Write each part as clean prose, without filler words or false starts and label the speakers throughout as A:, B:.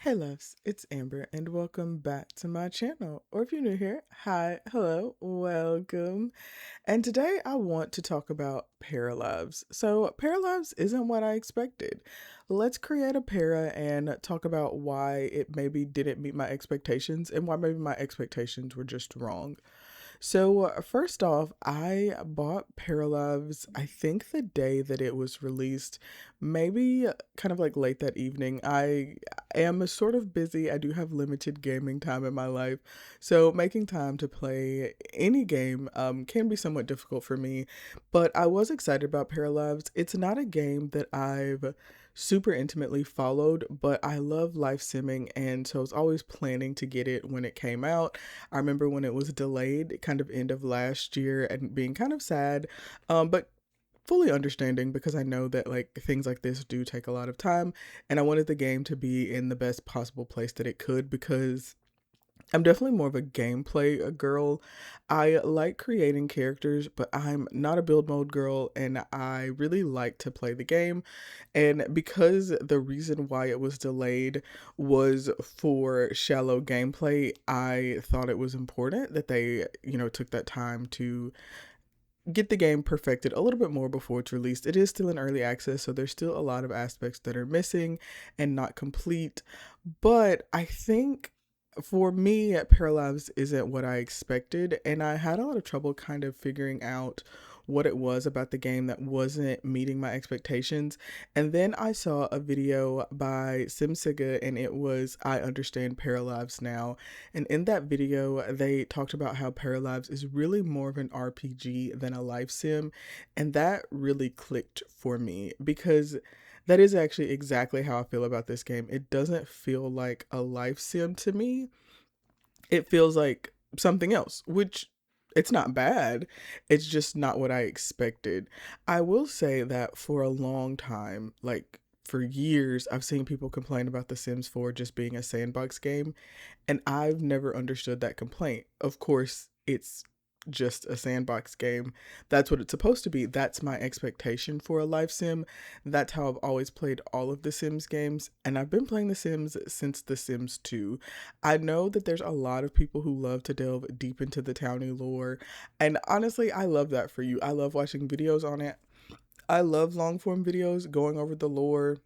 A: Hey loves, it's Amber and welcome back to my channel. Or if you're new here, hi, hello, welcome. And today I want to talk about Paralives. So Paralives isn't what I expected. Let's create a para and talk about why it maybe didn't meet my expectations and why maybe my expectations were just wrong. So, first off, I bought Paralives, I think the day that it was released, maybe kind of like late that evening. I am sort of busy. I do have limited gaming time in my life. So, making time to play any game can be somewhat difficult for me. But I was excited about Paralives. It's not a game that I've super intimately followed, but I love life simming, and so I was always planning to get it when it came out. I remember when it was delayed, kind of end of last year, and being kind of sad, but fully understanding because I know that like things like this do take a lot of time, and I wanted the game to be in the best possible place that it could because I'm definitely more of a gameplay girl. I like creating characters, but I'm not a build mode girl, and I really like to play the game. And because the reason why it was delayed was for shallow gameplay, I thought it was important that they, took that time to get the game perfected a little bit more before it's released. It is still in early access, so there's still a lot of aspects that are missing and not complete. But I think for me, Paralives isn't what I expected, and I had a lot of trouble kind of figuring out what it was about the game that wasn't meeting my expectations. And then I saw a video by Simsiga, and it was I Understand Paralives Now. And in that video, they talked about how Paralives is really more of an RPG than a life sim, and that really clicked for me because that is actually exactly how I feel about this game. It doesn't feel like a life sim to me. It feels like something else, which it's not bad. It's just not what I expected. I will say that for a long time, like for years, I've seen people complain about The Sims 4 just being a sandbox game, and I've never understood that complaint. Of course, it's just a sandbox game. That's what it's supposed to be. That's my expectation for a life sim. That's how I've always played all of the Sims games. And I've been playing The Sims since The Sims 2. I know that there's a lot of people who love to delve deep into the townie lore. And honestly, I love that for you. I love watching videos on it. I love long form videos going over the lore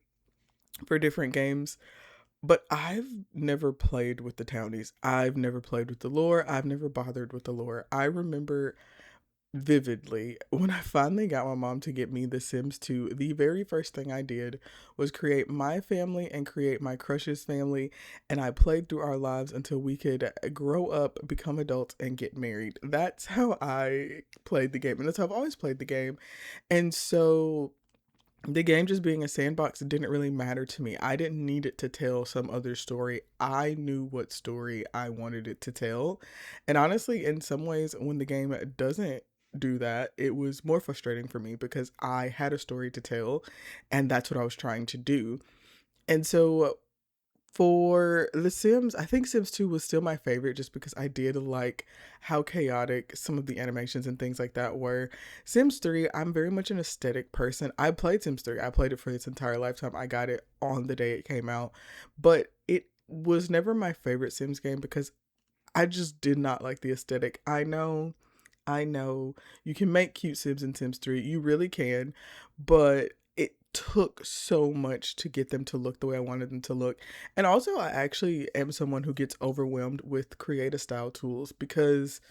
A: for different games. But I've never played with the townies. I've never played with the lore. I've never bothered with the lore. I remember vividly when I finally got my mom to get me The Sims 2, the very first thing I did was create my family and create my crush's family, and I played through our lives until we could grow up, become adults, and get married. That's how I played the game, and that's how I've always played the game. And so the game just being a sandbox didn't really matter to me. I didn't need it to tell some other story. I knew what story I wanted it to tell. And honestly, in some ways, when the game doesn't do that, it was more frustrating for me because I had a story to tell, and that's what I was trying to do. And so for The Sims, I think Sims 2 was still my favorite just because I did like how chaotic some of the animations and things like that were. Sims 3, I'm very much an aesthetic person. I played Sims 3. I played it for its entire lifetime. I got it on the day it came out. But it was never my favorite Sims game because I just did not like the aesthetic. I know you can make cute Sims in Sims 3. You really can, but it took so much to get them to look the way I wanted them to look. And also, I actually am someone who gets overwhelmed with creative style tools because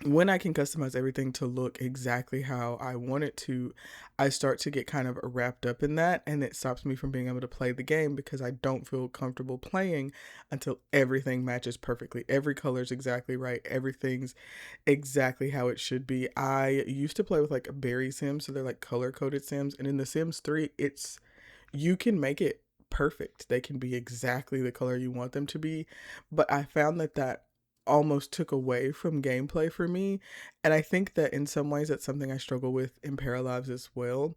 A: when I can customize everything to look exactly how I want it to, I start to get kind of wrapped up in that, and it stops me from being able to play the game because I don't feel comfortable playing until everything matches perfectly. Every color is exactly right, everything's exactly how it should be. I used to play with like berry Sims, so they're like color coded Sims, and in The Sims 3, it's you can make it perfect. They can be exactly the color you want them to be. But I found that that almost took away from gameplay for me. And I think that in some ways that's something I struggle with in Paralives as well.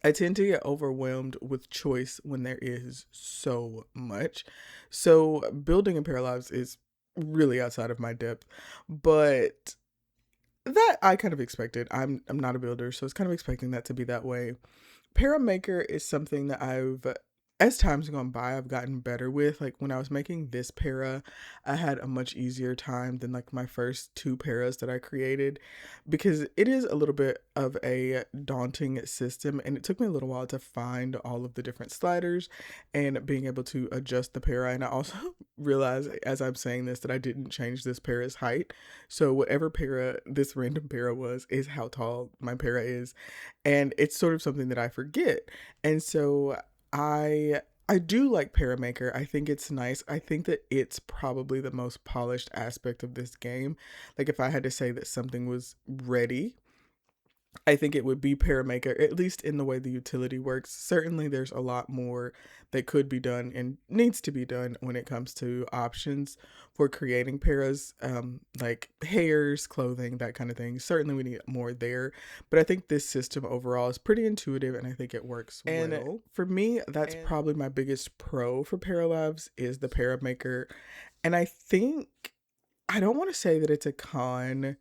A: I tend to get overwhelmed with choice when there is so much. So building in Paralives is really outside of my depth. But that I kind of expected. I'm not a builder, so I was kind of expecting that to be that way. Paramaker is something that I've as time's gone by, I've gotten better with. Like when I was making this para, I had a much easier time than like my first two paras that I created, because it is a little bit of a daunting system, and it took me a little while to find all of the different sliders and being able to adjust the para. And I also realized as I'm saying this that I didn't change this para's height. So whatever para this random para was is how tall my para is. And it's sort of something that I forget. And so I do like Paramaker. I think it's nice. I think that it's probably the most polished aspect of this game. Like if I had to say that something was ready, I think it would be Paramaker, at least in the way the utility works. Certainly, there's a lot more that could be done and needs to be done when it comes to options for creating paras, like hairs, clothing, that kind of thing. Certainly, we need more there. But I think this system overall is pretty intuitive, and I think it works and well. For me, that's probably my biggest pro for Paralives is the Paramaker. And I think, I don't want to say that it's a con,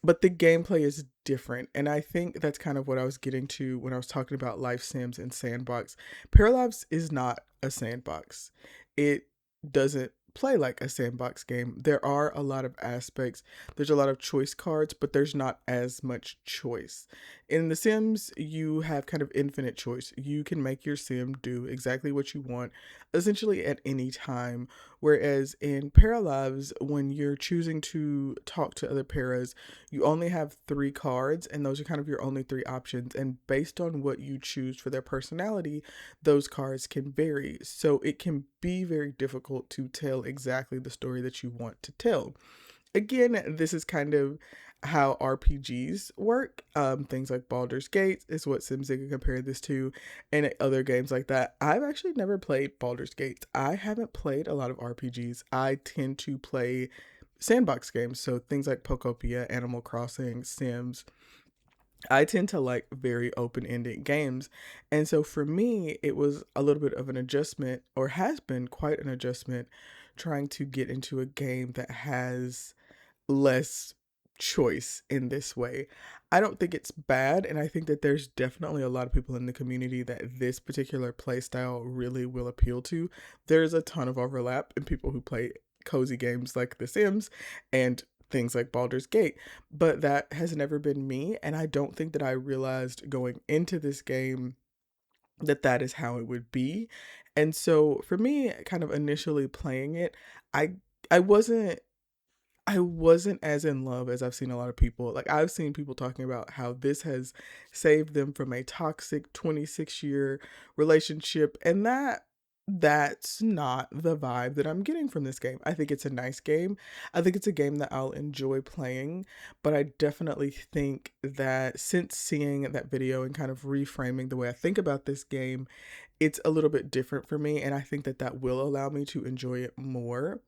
A: but the gameplay is different. And I think that's kind of what I was getting to when I was talking about life sims and sandbox. Paralives is not a sandbox. It doesn't play like a sandbox game. There are a lot of aspects. There's a lot of choice cards, but there's not as much choice. In The Sims, you have kind of infinite choice. You can make your sim do exactly what you want, essentially at any time. Whereas in Paralives, when you're choosing to talk to other paras, you only have 3 cards, and those are kind of your only 3 options. And based on what you choose for their personality, those cards can vary. So it can be very difficult to tell exactly the story that you want to tell. Again, this is kind of how RPGs work. Things like Baldur's Gate is what SimZigga compared this to, and other games like that. I've actually never played Baldur's Gate. I haven't played a lot of RPGs. I tend to play sandbox games, so things like Pokopia, Animal Crossing, Sims. I tend to like very open-ended games. And so for me, it was a little bit of an adjustment, or has been quite an adjustment, trying to get into a game that has less choice in this way. I don't think it's bad, and I think that there's definitely a lot of people in the community that this particular play style really will appeal to. There's a ton of overlap in people who play cozy games like The Sims and things like Baldur's Gate, but that has never been me, and I don't think that I realized going into this game that that is how it would be. And so for me, kind of initially playing it, I I wasn't I wasn't as in love as I've seen a lot of people. Like I've seen people talking about how this has saved them from a toxic 26-year relationship, and that's not the vibe that I'm getting from this game. I think it's a nice game. I think it's a game that I'll enjoy playing, but I definitely think that since seeing that video and kind of reframing the way I think about this game, it's a little bit different for me, and I think that that will allow me to enjoy it more.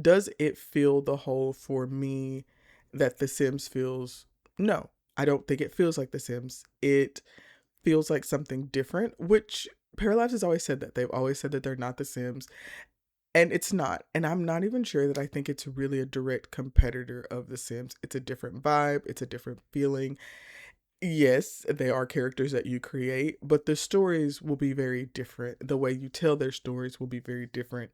A: Does it fill the hole for me that The Sims feels? No, I don't think it feels like The Sims. It feels like something different, which Paralives has always said that. They've always said that they're not The Sims, and it's not. And I'm not even sure that I think it's really a direct competitor of The Sims. It's a different vibe, it's a different feeling. Yes, they are characters that you create, but the stories will be very different. The way you tell their stories will be very different.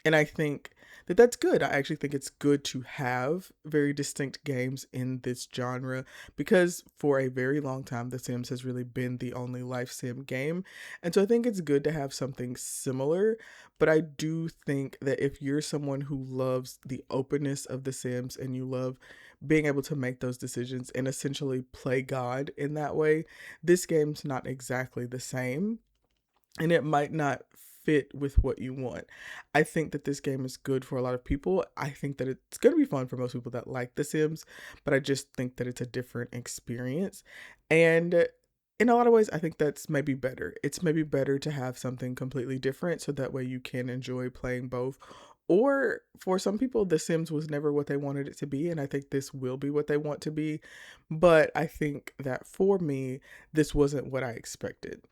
A: And I think that that's good. I actually think it's good to have very distinct games in this genre, because for a very long time, The Sims has really been the only life sim game. And so I think it's good to have something similar. But I do think that if you're someone who loves the openness of The Sims and you love being able to make those decisions and essentially play God in that way, this game's not exactly the same, and it might not fit with what you want. I think that this game is good for a lot of people. I think that it's going to be fun for most people that like The Sims, but I just think that it's a different experience. And in a lot of ways, I think that's maybe better. It's maybe better to have something completely different so that way you can enjoy playing both. Or for some people, The Sims was never what they wanted it to be, and I think this will be what they want to be. But I think that for me, this wasn't what I expected.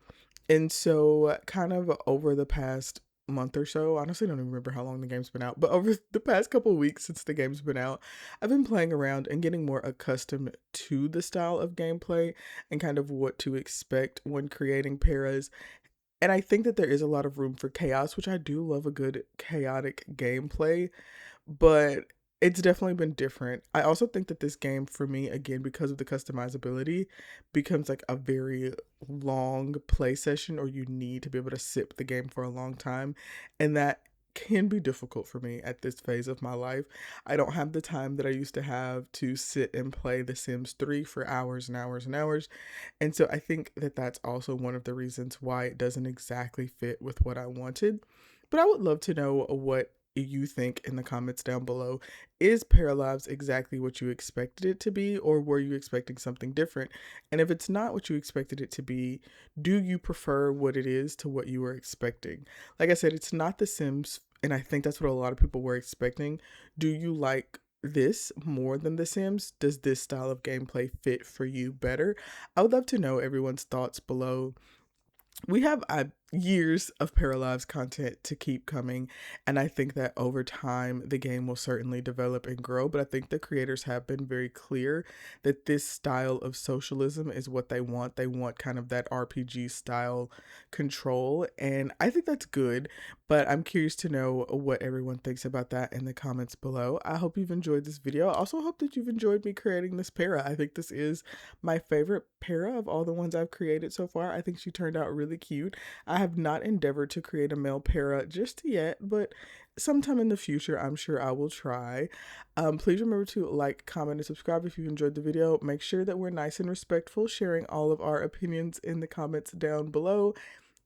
A: And so, kind of over the past month or so, honestly, I don't even remember how long the game's been out, but over the past couple of weeks since the game's been out, I've been playing around and getting more accustomed to the style of gameplay and kind of what to expect when creating paras. And I think that there is a lot of room for chaos, which I do love a good chaotic gameplay, but it's definitely been different. I also think that this game for me, again, because of the customizability, becomes like a very long play session, or you need to be able to sip the game for a long time. And that can be difficult for me at this phase of my life. I don't have the time that I used to have to sit and play The Sims 3 for hours and hours and hours. And so I think that that's also one of the reasons why it doesn't exactly fit with what I wanted. But I would love to know what you think in the comments down below. Is Paralives exactly what you expected it to be, or were you expecting something different? And if it's not what you expected it to be, do you prefer what it is to what you were expecting? Like I said, it's not The Sims, and I think that's what a lot of people were expecting. Do you like this more than The Sims? Does this style of gameplay fit for you better? I would love to know everyone's thoughts below. We have years of Paralives content to keep coming, and I think that over time the game will certainly develop and grow. But I think the creators have been very clear that this style of socialism is what they want. They want kind of that RPG style control, and I think that's good. But I'm curious to know what everyone thinks about that in the comments below. I hope you've enjoyed this video. I also hope that you've enjoyed me creating this para. I think this is my favorite para of all the ones I've created so far. I think she turned out really cute. I have not endeavored to create a male para just yet, but sometime in the future, I'm sure I will try. Please remember to like, comment, and subscribe if you enjoyed the video. Make sure that we're nice and respectful, sharing all of our opinions in the comments down below.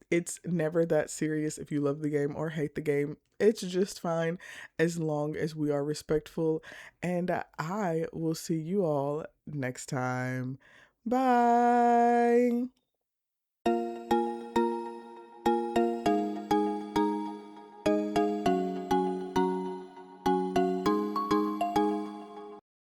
A: It's never that serious if you love the game or hate the game. It's just fine as long as we are respectful. And I will see you all next time. Bye.